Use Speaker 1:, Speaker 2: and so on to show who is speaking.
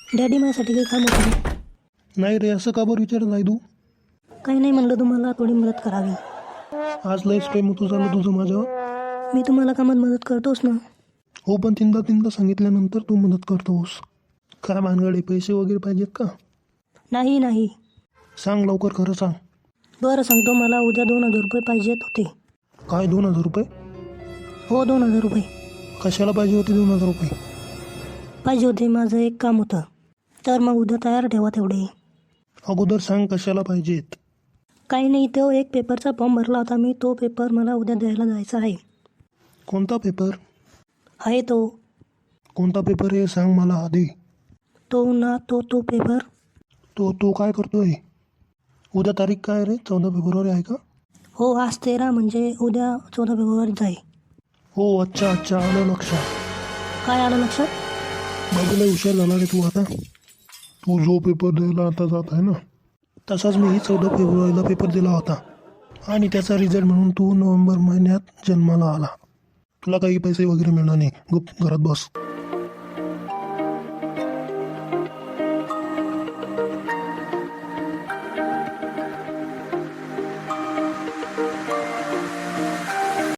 Speaker 1: Daddy माझ्यासाठी काही काम होतं?
Speaker 2: नाही रे, असं का बरं विचारत आहे तू?
Speaker 1: काही नाही, म्हणलं तुम्हाला थोडी मदत करावी.
Speaker 2: आज लयच प्रेम होतं झालं तुझं माझ्यावर.
Speaker 1: मी तुम्हाला कामात मदत करतोच ना.
Speaker 2: हो, पण तीनदा सांगितल्यानंतर तू मदत करतोस. काय भानगडे, पैसे वगैरे पाहिजेत का?
Speaker 1: नाही नाही.
Speaker 2: सांग लवकर, खरं सांग.
Speaker 1: बरं सांगतो, मला उद्या 2,000 रुपये पाहिजेत होते.
Speaker 2: काय 2,000 रुपये?
Speaker 1: हो, 2,000 रुपये
Speaker 2: कशाला पाहिजे होते 2,000 रुपये?
Speaker 1: पाहिजे होते, माझं एक काम होतं. तर मग उद्या तयार ठेवा तेवढे.
Speaker 2: अगोदर सांग कशाला पाहिजेत.
Speaker 1: काही नाही, तो एक पेपरचा फॉर्म भरला होता मी. तो पेपर मला उद्या द्यायला जायचा आहे.
Speaker 2: कोणता पेपर?
Speaker 1: आहे तो.
Speaker 2: कोणता पेपर आहे सांग मला आधी.
Speaker 1: तो पेपर.
Speaker 2: तो काय करतोय? उद्या तारीख काय रे? 14 फेब्रुवारी आहे का?
Speaker 1: हो, आज 13 म्हणजे उद्या 14 फेब्रुवारीच आहे.
Speaker 2: हो, अच्छा, आलं लक्षात.
Speaker 1: काय आलं लक्षात?
Speaker 2: बाजूला हुशार झाला रे तू आता. तू जो पेपर द्यायला आता जात आहे ना, तसाच मीही 14 फेब्रुवारीला पेपर दिला होता. आणि त्याचा रिझल्ट म्हणून तू नोव्हेंबर महिन्यात जन्माला आला. तुला काही पैसे वगैरे मिळणार नाही. गुप्त घरात बस.